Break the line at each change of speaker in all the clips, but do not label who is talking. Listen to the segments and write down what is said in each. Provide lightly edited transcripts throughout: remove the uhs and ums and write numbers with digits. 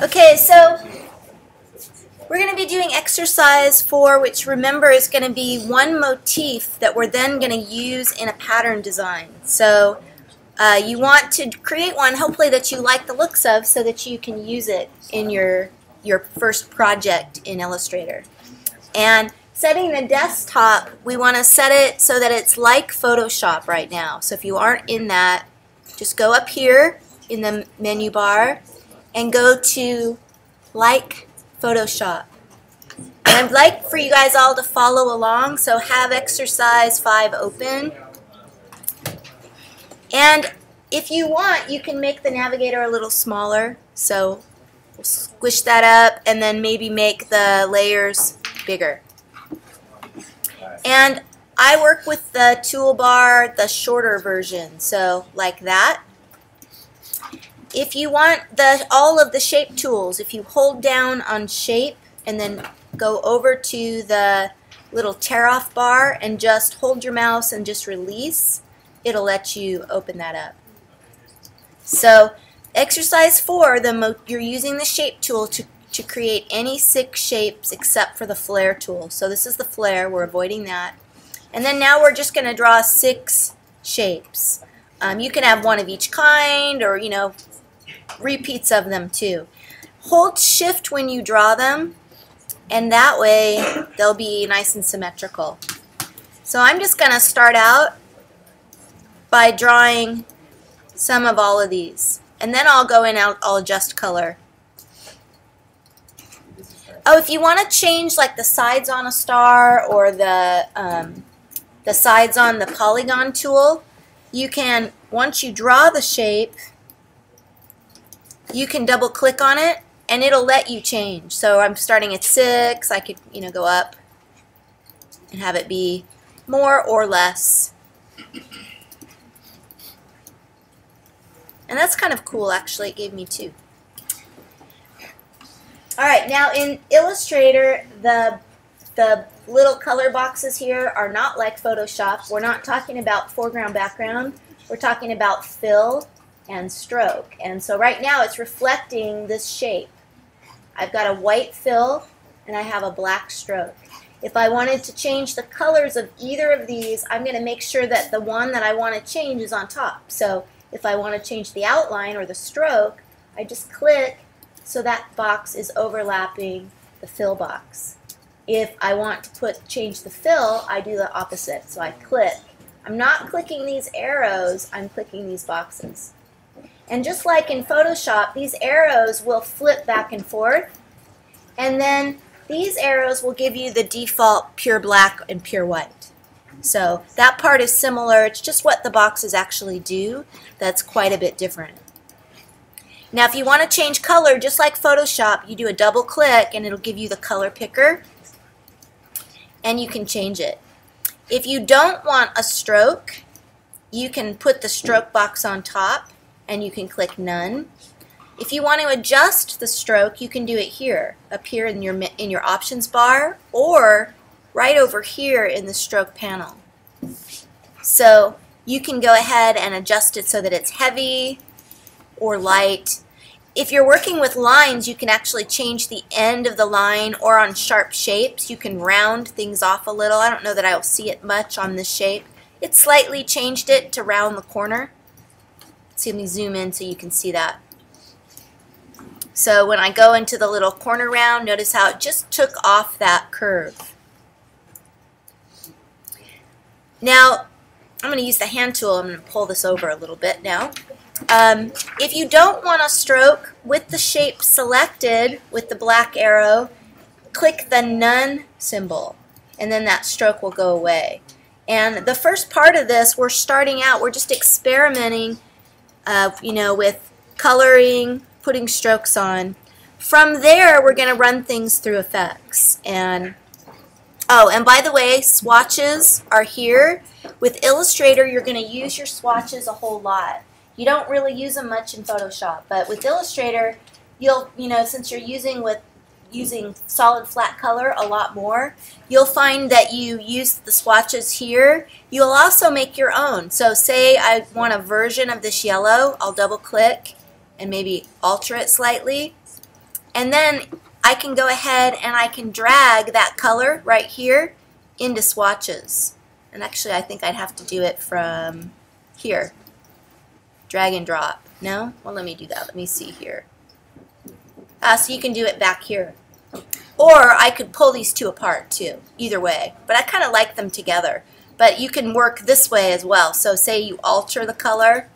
Okay, so we're going to be doing exercise 4, which remember is going to be one motif that we're then going to use in a pattern design. So you want to create one, hopefully, that you like the looks of so that you can use it in your first project in Illustrator. And setting the desktop, we want to set it so that it's like Photoshop right now. So if you aren't in that, just go up here in the menu bar and go to Like Photoshop. And I'd like for you guys all to follow along, so have exercise 5 open. And if you want, you can make the navigator a little smaller. So we'll squish that up and then maybe make the layers bigger. And I work with the toolbar, the shorter version, so like that. If you want all of the shape tools, if you hold down on shape and then go over to the little tear off bar and just hold your mouse and just release, it'll let you open that up. So exercise 4, you're using the shape tool to create any 6 shapes except for the flare tool. So this is the flare, we're avoiding that. And then now we're just going to draw 6 shapes. You can have one of each kind, or repeats of them too. Hold shift when you draw them, and that way they'll be nice and symmetrical. So I'm just going to start out by drawing some of all of these, and then I'll go in and I'll adjust color. Oh, if you want to change like the sides on a star or the sides on the polygon tool, you can, once you draw the shape, you can double click on it and it'll let you change. So I'm starting at 6, I could go up and have it be more or less. And that's kind of cool, actually. It gave me 2. Alright, now in Illustrator, the little color boxes here are not like Photoshop. We're not talking about foreground, background. We're talking about fill and stroke. And so right now it's reflecting this shape. I've got a white fill and I have a black stroke. If I wanted to change the colors of either of these, I'm going to make sure that the one that I want to change is on top. So if I want to change the outline or the stroke, I just click so that box is overlapping the fill box. If I want to change the fill, I do the opposite. So I click. I'm not clicking these arrows, I'm clicking these boxes. And just like in Photoshop, these arrows will flip back and forth, and then these arrows will give you the default pure black and pure white. So that part is similar, it's just what the boxes actually do that's quite a bit different. Now if you want to change color, just like Photoshop, you do a double click and it'll give you the color picker and you can change it. If you don't want a stroke, you can put the stroke box on top and you can click none. If you want to adjust the stroke, you can do it here, up here in your options bar, or right over here in the stroke panel. So you can go ahead and adjust it so that it's heavy or light. If you're working with lines, you can actually change the end of the line, or on sharp shapes, you can round things off a little. I don't know that I'll see it much on this shape. It slightly changed it to round the corner. So let me zoom in so you can see that. So when I go into the little corner round, notice how it just took off that curve. Now, I'm going to use the hand tool. I'm going to pull this over a little bit now. If you don't want a stroke, with the shape selected with the black arrow, click the none symbol, and then that stroke will go away. And the first part of this, we're starting out, we're just experimenting with coloring, putting strokes on. From there, we're going to run things through effects. And by the way, swatches are here. With Illustrator, you're going to use your swatches a whole lot. You don't really use them much in Photoshop, but with Illustrator, since you're using solid flat color a lot more, you'll find that you use the swatches here. You'll also make your own. So say I want a version of this yellow, I'll double click and maybe alter it slightly. And then I can go ahead and I can drag that color right here into swatches. And actually I think I'd have to do it from here. Drag and drop. No? Well, let me do that. Let me see here. So you can do it back here. Or I could pull these two apart too. Either way. But I kind of like them together. But you can work this way as well. So say you alter the color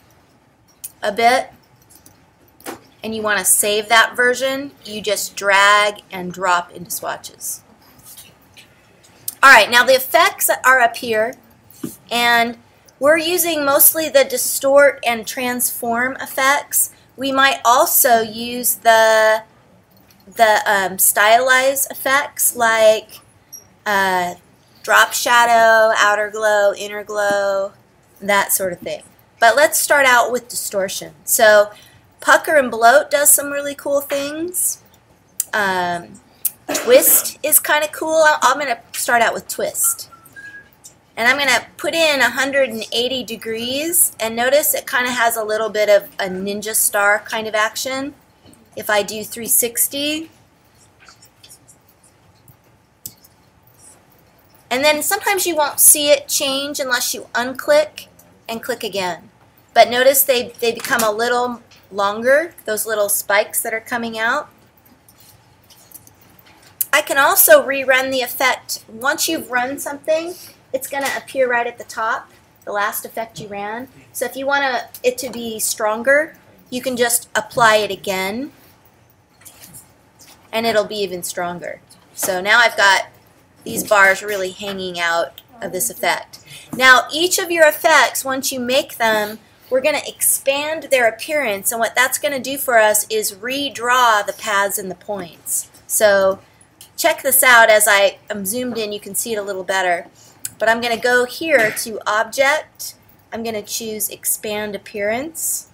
a bit and you want to save that version, you just drag and drop into swatches. Alright, now the effects are up here, and we're using mostly the distort and transform effects. We might also use the stylize effects like drop shadow, outer glow, inner glow, that sort of thing. But let's start out with distortion. So pucker and bloat does some really cool things. Twist is kind of cool. I'm going to start out with twist. And I'm going to put in 180 degrees, and notice it kind of has a little bit of a ninja star kind of action. If I do 360, and then sometimes you won't see it change unless you unclick and click again. But notice they become a little longer, those little spikes that are coming out. I can also rerun the effect. Once you've run something, it's going to appear right at the top, the last effect you ran. So if you want it to be stronger, you can just apply it again, and it'll be even stronger. So now I've got these bars really hanging out of this effect. Now each of your effects, once you make them, we're going to expand their appearance, and what that's going to do for us is redraw the paths and the points. So check this out. As I am zoomed in, you can see it a little better. But I'm going to go here to Object. I'm going to choose Expand Appearance.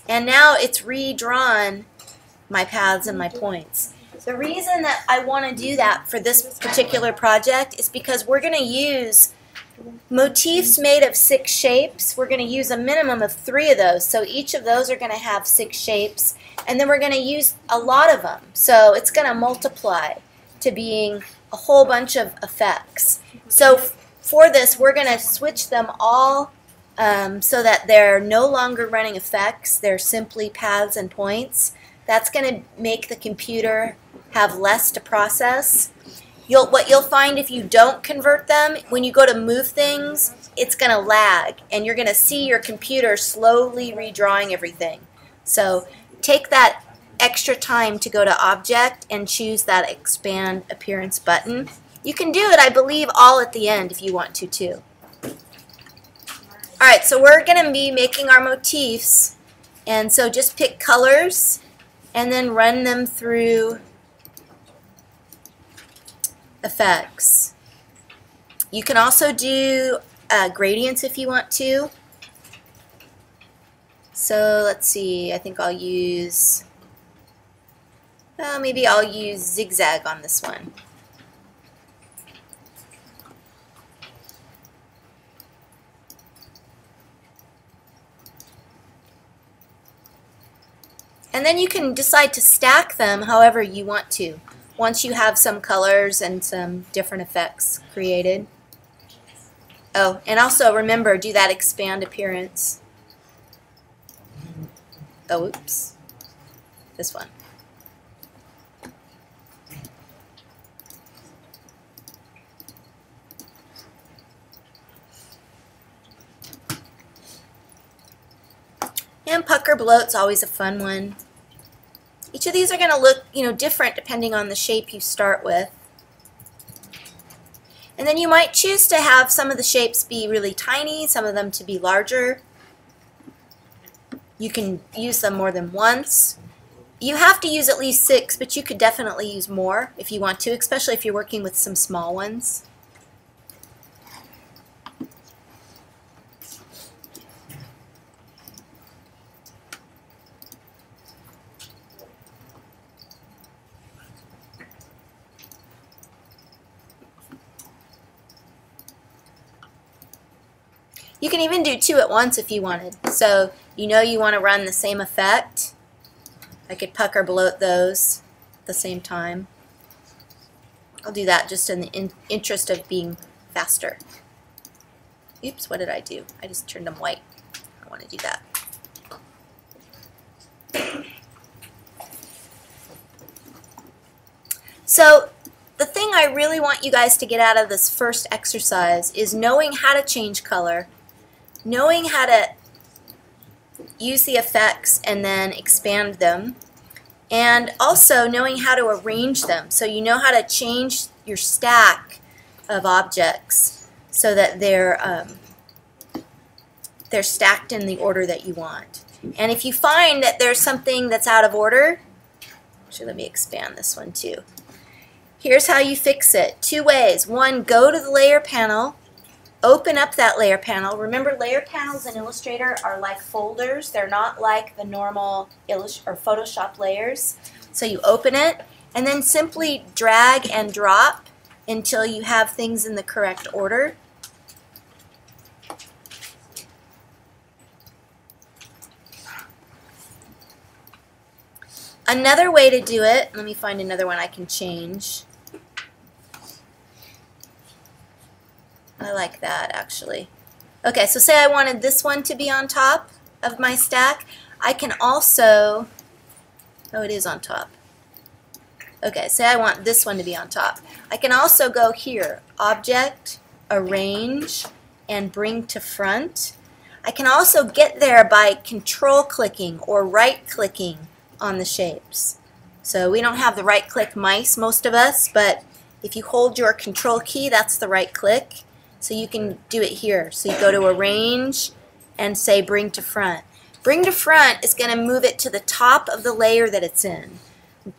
And now it's redrawn my paths and my points. The reason that I want to do that for this particular project is because we're going to use motifs made of 6 shapes. We're going to use a minimum of 3 of those. So each of those are going to have 6 shapes. And then we're going to use a lot of them. So it's going to multiply to being a whole bunch of effects. So for this, we're going to switch them all so that they're no longer running effects. They're simply paths and points. That's going to make the computer have less to process. What you'll find if you don't convert them, when you go to move things, it's going to lag, and you're going to see your computer slowly redrawing everything. So take that extra time to go to Object and choose that Expand Appearance button. You can do it, I believe, all at the end if you want to too. Alright, so we're going to be making our motifs, and so just pick colors and then run them through effects. You can also do gradients if you want to. So let's see, I think I'll use, maybe I'll use zigzag on this one. And then you can decide to stack them however you want to, once you have some colors and some different effects created. Oh, and also remember, do that Expand Appearance. Oh, oops. This one. And pucker bloat's always a fun one. Each of these are going to look, different depending on the shape you start with. And then you might choose to have some of the shapes be really tiny, some of them to be larger. You can use them more than once. You have to use at least 6, but you could definitely use more if you want to, especially if you're working with some small ones. You can even do 2 at once if you wanted. So you want to run the same effect. I could pucker bloat those at the same time. I'll do that just in the interest of being faster. Oops, what did I do? I just turned them white. I want to do that. So the thing I really want you guys to get out of this first exercise is knowing how to change color, knowing how to use the effects and then expand them, and also knowing how to arrange them. So you know how to change your stack of objects so that they're stacked in the order that you want. And if you find that there's something that's out of order, actually let me expand this one too. Here's how you fix it. Two ways. One, go to the layer panel, open up that layer panel. Remember, layer panels in Illustrator are like folders. They're not like the normal Photoshop layers. So you open it and then simply drag and drop until you have things in the correct order. Another way to do it, let me find another one I can change. I like that actually. Okay, so say I wanted this one to be on top of my stack. I can also, oh, it is on top. Okay, say I want this one to be on top. I can also go here, Object, Arrange, and Bring to Front. I can also get there by control clicking or right clicking on the shapes. So we don't have the right click mice, most of us, but if you hold your control key, that's the right click. So you can do it here. So you go to Arrange and say Bring to Front. Bring to Front is going to move it to the top of the layer that it's in.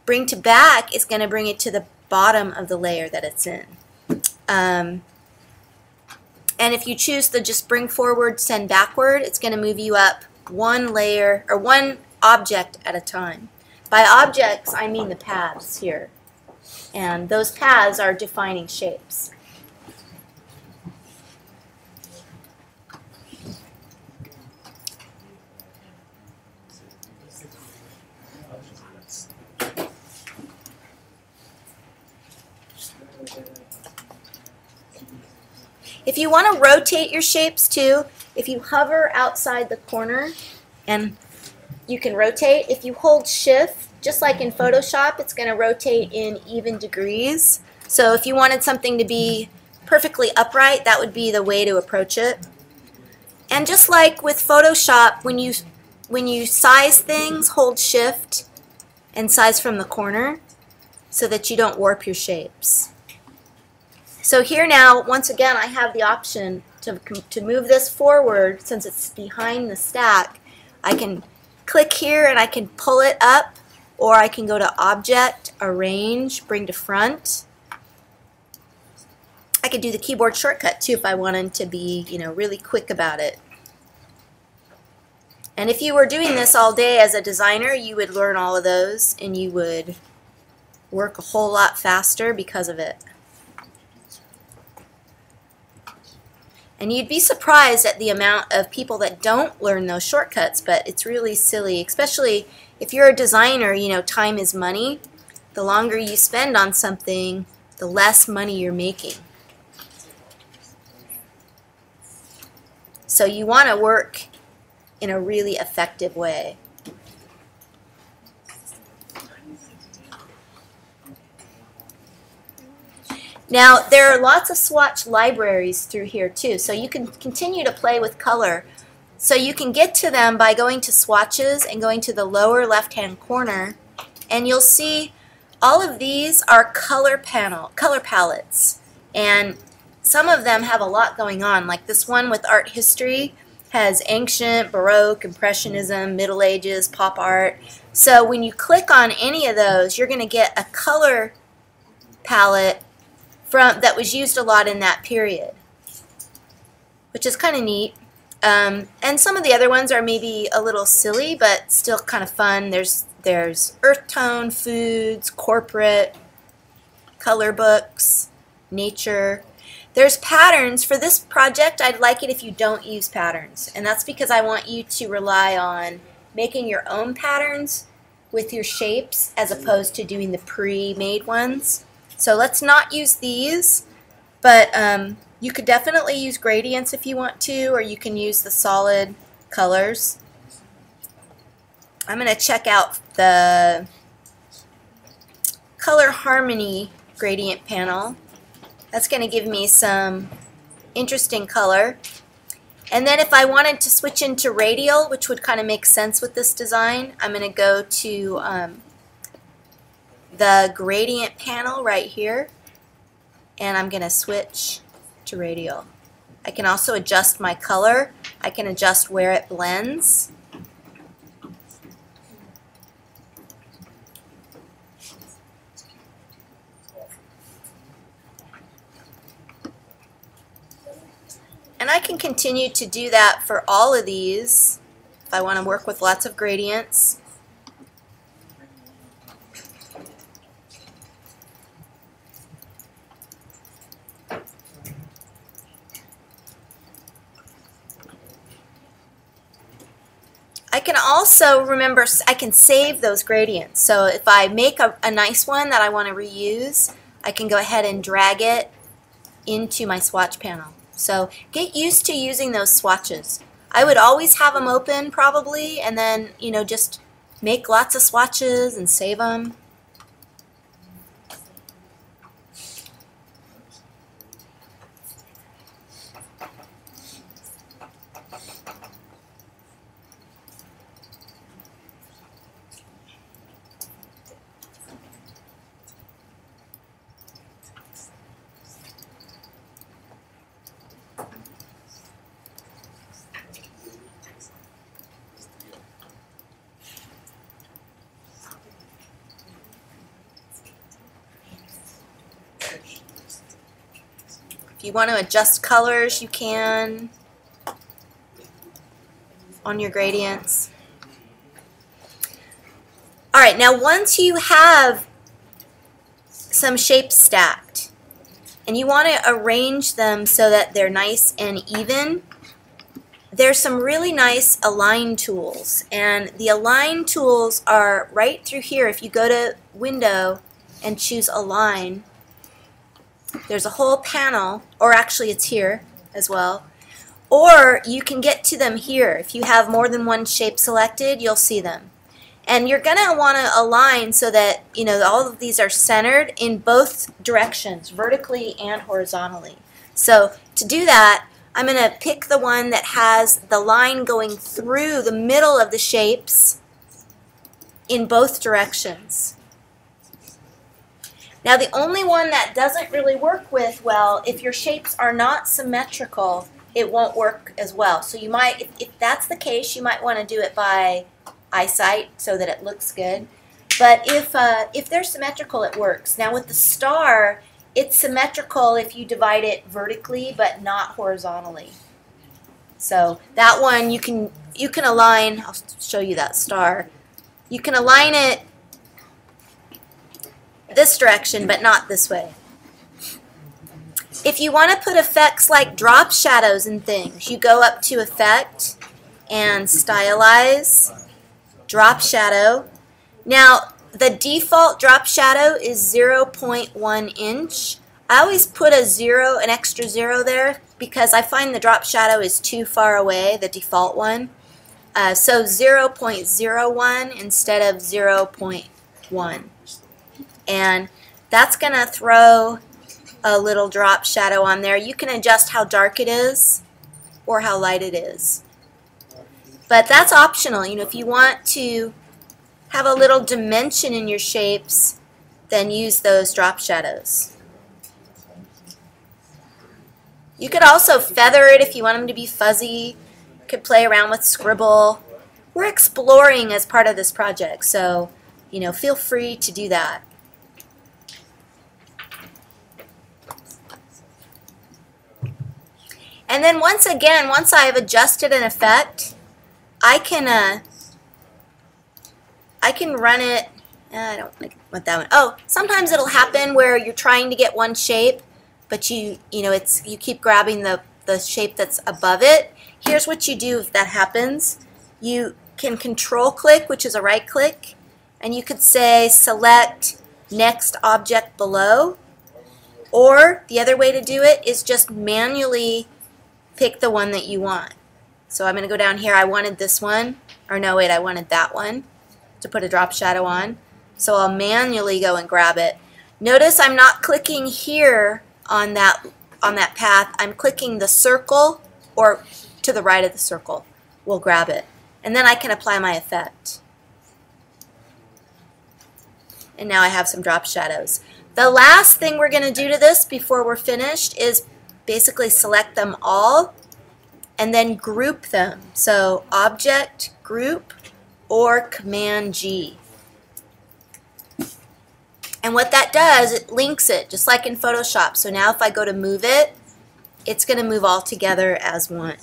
Bring to Back is going to bring it to the bottom of the layer that it's in. And if you choose the just Bring Forward, Send Backward, it's going to move you up one layer or one object at a time. By objects, I mean the paths here. And those paths are defining shapes. If you want to rotate your shapes too, if you hover outside the corner and you can rotate, if you hold Shift, just like in Photoshop, it's going to rotate in even degrees. So if you wanted something to be perfectly upright, that would be the way to approach it. And just like with Photoshop, when you size things, hold Shift and size from the corner so that you don't warp your shapes. So here now, once again, I have the option to move this forward. Since it's behind the stack, I can click here and I can pull it up, or I can go to Object, Arrange, Bring to Front. I could do the keyboard shortcut too if I wanted to be, really quick about it. And if you were doing this all day as a designer, you would learn all of those and you would work a whole lot faster because of it. And you'd be surprised at the amount of people that don't learn those shortcuts, but it's really silly, especially if you're a designer. Time is money. The longer you spend on something, the less money you're making. So you want to work in a really effective way. Now, there are lots of swatch libraries through here too, so you can continue to play with color. So you can get to them by going to swatches and going to the lower left-hand corner, and you'll see all of these are color palettes, and some of them have a lot going on. Like this one with art history has ancient, Baroque, Impressionism, Middle Ages, pop art. So when you click on any of those, you're going to get a color palette that was used a lot in that period, which is kind of neat. And some of the other ones are maybe a little silly, but still kind of fun. There's earth tone, foods, corporate, color books, nature. There's patterns. For this project, I'd like it if you don't use patterns, and that's because I want you to rely on making your own patterns with your shapes as opposed to doing the pre-made ones. So let's not use these, but you could definitely use gradients if you want to, or you can use the solid colors. I'm going to check out the color harmony gradient panel. That's going to give me some interesting color. And then if I wanted to switch into radial, which would kind of make sense with this design, I'm going to go to the gradient panel right here, and I'm going to switch to radial. I can also adjust my color. I can adjust where it blends. And I can continue to do that for all of these if I want to work with lots of gradients. I can also remember, I can save those gradients. So if I make a nice one that I want to reuse, I can go ahead and drag it into my swatch panel. So get used to using those swatches. I would always have them open probably, and then, you know, just make lots of swatches and save them. If you want to adjust colors, you can on your gradients. Alright, now once you have some shapes stacked and you want to arrange them so that they're nice and even, there's some really nice align tools. And the align tools are right through here. If you go to Window and choose Align, there's a whole panel, or actually it's here as well, or you can get to them here. If you have more than one shape selected, you'll see them. And you're going to want to align so that, you know, all of these are centered in both directions, vertically and horizontally. So to do that, I'm going to pick the one that has the line going through the middle of the shapes in both directions. Now the only one that doesn't really work with, well, if your shapes are not symmetrical, it won't work as well. So you might, if that's the case, you might want to do it by eyesight so that it looks good. But if they're symmetrical, it works. Now with the star, it's symmetrical if you divide it vertically but not horizontally. So that one you can align. I'll show you that star. You can align it this direction but not this way. If you want to put effects like drop shadows and things, you go up to Effect and Stylize, Drop Shadow. Now the default drop shadow is 0.1 inch. I always put an extra 0 there because I find the drop shadow is too far away, the default one. So 0.01 instead of 0.1. And that's going to throw a little drop shadow on there. You can adjust how dark it is or how light it is. But that's optional. You know, if you want to have a little dimension in your shapes, then use those drop shadows. You could also feather it if you want them to be fuzzy. You could play around with scribble. We're exploring as part of this project, so you know, feel free to do that. And then once I have adjusted an effect, I can run it. I don't want that one. Oh, sometimes it'll happen where you're trying to get one shape, but you keep grabbing the shape that's above it. Here's what you do if that happens. You can control click, which is a right click, and you could say select next object below, or the other way to do it is just manually pick the one that you want. So I'm going to go down here. I wanted this one, or no, wait, I wanted that one to put a drop shadow on. So I'll manually go and grab it. Notice I'm not clicking here on that path. I'm clicking the circle, or to the right of the circle. We'll grab it. And then I can apply my effect. And now I have some drop shadows. The last thing we're going to do to this before we're finished is basically select them all and then group them. So Object, Group, or Command G. And what that does, it links it, just like in Photoshop. So now if I go to move it, it's going to move all together as one.